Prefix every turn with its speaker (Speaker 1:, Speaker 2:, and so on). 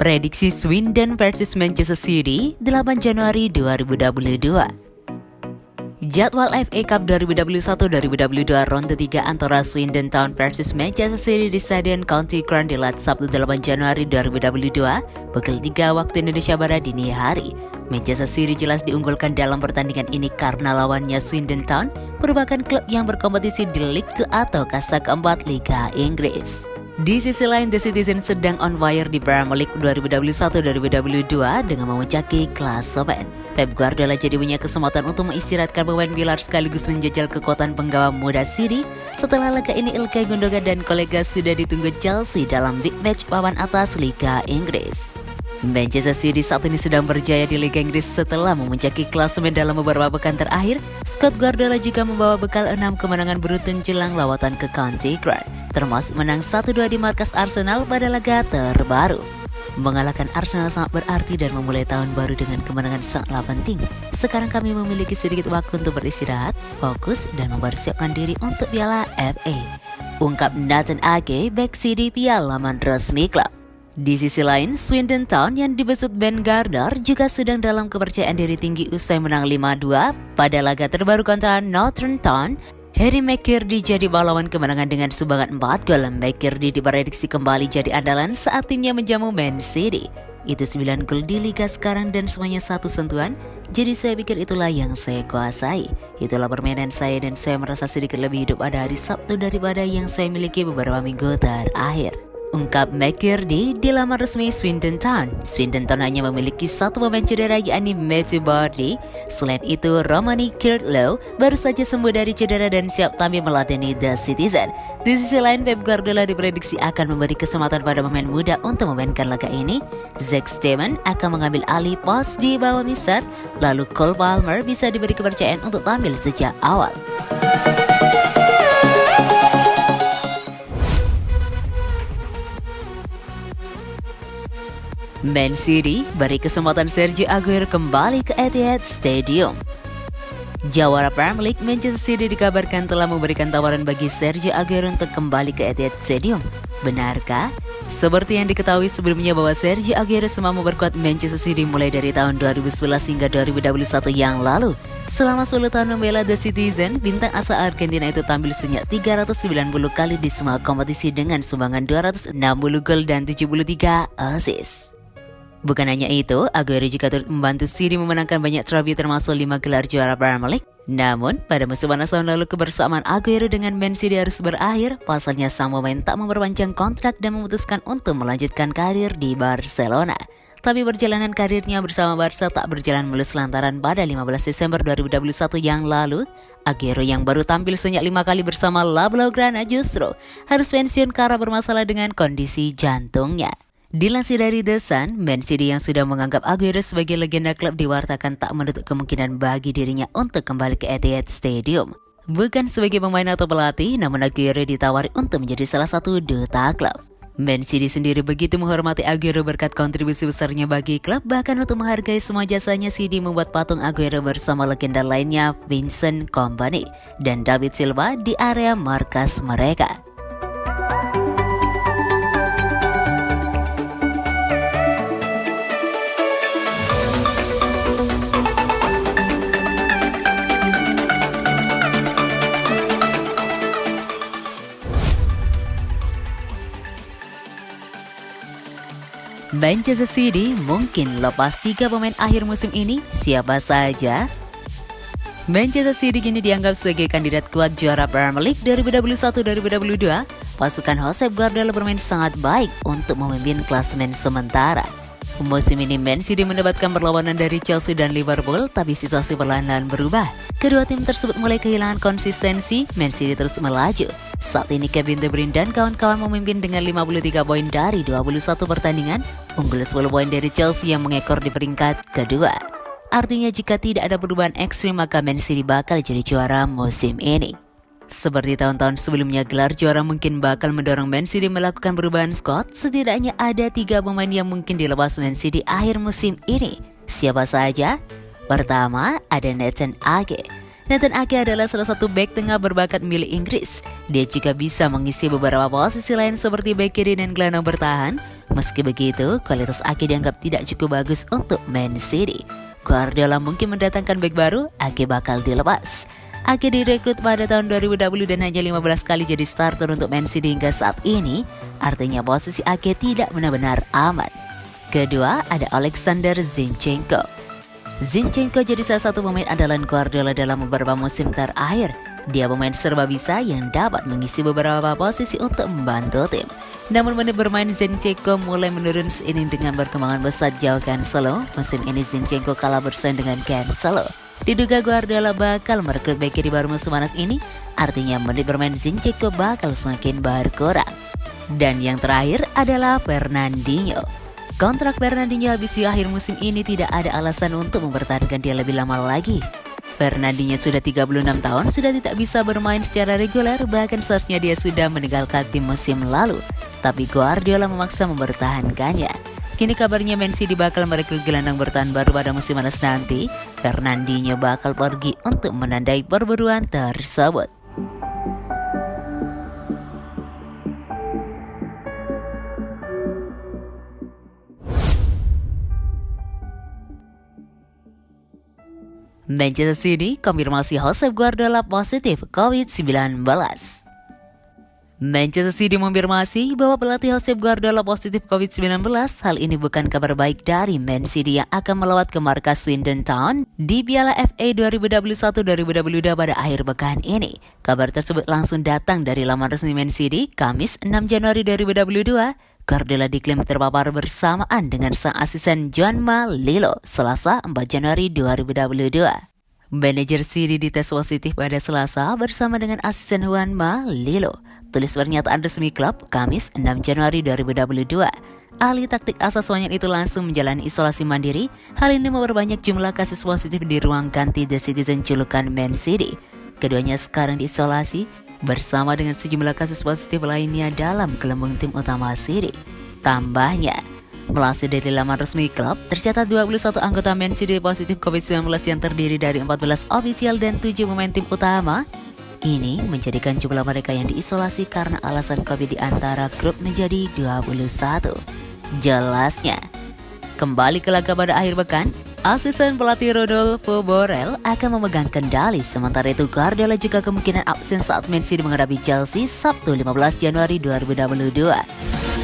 Speaker 1: Prediksi Swindon versus Manchester City 8 Januari 2022. Jadwal FA Cup 2021-2022 ronde 3 antara Swindon Town versus Manchester City di Stadion County Ground digelar Sabtu 8 Januari 2022 pukul 3 waktu Indonesia Barat dini hari. Manchester City jelas diunggulkan dalam pertandingan ini karena lawannya Swindon Town merupakan klub yang berkompetisi di League 2 atau kasta keempat Liga Inggris. Di sisi lain, The Citizen sedang on fire di Premier League 2021-2022 dengan memuncaki klasemen. Pep Guardiola jadi punya kesempatan untuk mengistirahatkan pemain pilar sekaligus menjajal kekuatan penggawa muda City. Setelah laga ini, Ilkay Gundogan dan kolega sudah ditunggu Chelsea dalam big match papan atas Liga Inggris. Manchester City saat ini sedang berjaya di Liga Inggris setelah memuncaki klasemen dalam beberapa pekan terakhir. Scott Guardiola juga membawa bekal 6 kemenangan beruntun jelang lawatan ke County Ground, termasuk menang 1-2 di markas Arsenal pada laga terbaru. Mengalahkan Arsenal sangat berarti dan memulai tahun baru dengan kemenangan sangatlah penting. Sekarang kami memiliki sedikit waktu untuk beristirahat, fokus, dan mempersiapkan diri untuk Piala FA, ungkap Nathan Ake, bek City via laman resmi klub. Di sisi lain, Swindon Town yang dibesut Ben Gardner juga sedang dalam kepercayaan diri tinggi usai menang 5-2 pada laga terbaru kontra Northern Town. Harry McKirdy jadi pahlawan kemenangan dengan sumbangan 4 gol. McKirdy diprediksi kembali jadi andalan saat timnya menjamu Man City. Itu 9 gol di liga sekarang dan semuanya satu sentuhan. Jadi saya pikir itulah yang saya kuasai. Itulah permainan saya dan saya merasa sedikit lebih hidup pada hari Sabtu daripada yang saya miliki beberapa minggu terakhir, ungkap McKirdy di laman resmi Swindon Town. Swindon Town hanya memiliki satu pemain cedera yakni Matthew Bardi. Selain itu, Romani Kirtlow baru saja sembuh dari cedera dan siap tampil melatih The Citizen. Di sisi lain, Pep Guardiola diprediksi akan memberi kesempatan pada pemain muda untuk memainkan laga ini. Zack Steven akan mengambil alih pos di bawah Mister, lalu Cole Palmer bisa diberi kepercayaan untuk tampil sejak awal. Man City beri kesempatan Sergio Aguero kembali ke Etihad Stadium. Jawara Premier League Manchester City dikabarkan telah memberikan tawaran bagi Sergio Aguero untuk kembali ke Etihad Stadium. Benarkah? Seperti yang diketahui sebelumnya bahwa Sergio Aguero sempat memperkuat Manchester City mulai dari tahun 2011 hingga 2021 yang lalu. Selama 10 tahun membela The Citizen, bintang asal Argentina itu tampil sebanyak 390 kali di semua kompetisi dengan sumbangan 260 gol dan 73 assist. Bukan hanya itu, Aguero juga turut membantu City memenangkan banyak trofi termasuk 5 gelar juara Premier League. Namun, pada musim panas tahun lalu kebersamaan Aguero dengan Man City harus berakhir. Pasalnya sang pemain tak memperpanjang kontrak dan memutuskan untuk melanjutkan karir di Barcelona. Tapi perjalanan karirnya bersama Barca tak berjalan mulus lantaran pada 15 Desember 2021 yang lalu, Aguero yang baru tampil sebanyak 5 kali bersama La Blaugrana justru harus pensiun karena bermasalah dengan kondisi jantungnya. Dilansir dari The Sun, Man City yang sudah menganggap Aguero sebagai legenda klub diwartakan tak menutup kemungkinan bagi dirinya untuk kembali ke Etihad Stadium. Bukan sebagai pemain atau pelatih, namun Aguero ditawari untuk menjadi salah satu duta klub. Man City sendiri begitu menghormati Aguero berkat kontribusi besarnya bagi klub, bahkan untuk menghargai semua jasanya City membuat patung Aguero bersama legenda lainnya Vincent Kompany dan David Silva di area markas mereka. Manchester City mungkin lepas 3 pemain akhir musim ini, siapa saja? Manchester City kini dianggap sebagai kandidat kuat juara Premier League 2021-2022. Pasukan Josep Guardiola bermain sangat baik untuk memimpin klasemen sementara. Musim ini Man City mendapatkan perlawanan dari Chelsea dan Liverpool, tapi situasi perlahan-lahan berubah. Kedua tim tersebut mulai kehilangan konsistensi, Man City terus melaju. Saat ini Kevin De Bruyne dan kawan-kawan memimpin dengan 53 poin dari 21 pertandingan, unggul 10 poin dari Chelsea yang mengekor di peringkat kedua. Artinya jika tidak ada perubahan ekstrim maka Man City bakal jadi juara musim ini. Seperti tahun-tahun sebelumnya, gelar juara mungkin bakal mendorong Man City melakukan perubahan squad. Setidaknya ada 3 pemain yang mungkin dilepas Man City akhir musim ini. Siapa saja? Pertama, ada Nathan Ake. Nathan Ake adalah salah satu bek tengah berbakat milik Inggris. Dia juga bisa mengisi beberapa posisi lain seperti bek kiri dan gelandang bertahan. Meski begitu, kualitas Ake dianggap tidak cukup bagus untuk Man City. Guardiola mungkin mendatangkan bek baru, Ake bakal dilepas. Ake direkrut pada tahun 2020 dan hanya 15 kali jadi starter untuk Man City hingga saat ini. Artinya posisi Ake tidak benar-benar aman. Kedua, ada Alexander Zinchenko. Zinchenko jadi salah satu pemain andalan Guardiola dalam beberapa musim terakhir. Dia pemain serba bisa yang dapat mengisi beberapa posisi untuk membantu tim. Namun menit bermain Zinchenko mulai menurun seiring dengan perkembangan pesat jauh Cancelo. Musim ini Zinchenko kalah bersaing dengan Cancelo. Diduga Guardiola bakal merekrut bek kiri baru musim panas ini, artinya menit bermain Zinchenko bakal semakin berkurang. Dan yang terakhir adalah Fernandinho. Kontrak Fernandinho habis di akhir musim ini, tidak ada alasan untuk mempertahankan dia lebih lama lagi. Fernandinho sudah 36 tahun, sudah tidak bisa bermain secara reguler, bahkan seharusnya dia sudah meninggalkan tim musim lalu. Tapi Guardiola memaksa mempertahankannya. Kini kabarnya Man City bakal merekrut gelandang bertahan baru pada musim panas nanti. Fernandinho bakal pergi untuk menandai perburuan tersebut. Manchester City konfirmasi Josep Guardiola positif COVID-19. Manchester City mengonfirmasi bahwa pelatih Josep Guardiola positif COVID-19. Hal ini bukan kabar baik dari Man City yang akan melawat ke markas Swindon Town di Piala FA 2021-2022 pada akhir pekan ini. Kabar tersebut langsung datang dari laman resmi Man City, Kamis 6 Januari 2022. Guardiola diklaim terpapar bersamaan dengan sang asisten Juanma Lillo, Selasa 4 Januari 2022. Manajer City dites positif pada Selasa bersama dengan asisten Juanma Lillo. Tulis pernyataan resmi klub Kamis 6 Januari 2022. Ahli taktik asal Spanyol itu langsung menjalani isolasi mandiri. Hal ini memperbanyak jumlah kasus positif di ruang ganti The Citizen julukan Man City. Keduanya sekarang diisolasi bersama dengan sejumlah kasus positif lainnya dalam gelembung tim utama City. Tambahnya, melansir dari laman resmi klub, tercatat 21 anggota Man City positif COVID-19 yang terdiri dari 14 ofisial dan 7 pemain tim utama. Ini menjadikan jumlah mereka yang diisolasi karena alasan COVID di antara grup menjadi 21. Jelasnya, kembali ke laga pada akhir pekan, asisten pelatih Rodolfo Borrell akan memegang kendali. Sementara itu Guardiola juga kemungkinan absen saat Man City menghadapi Chelsea Sabtu 15 Januari 2022.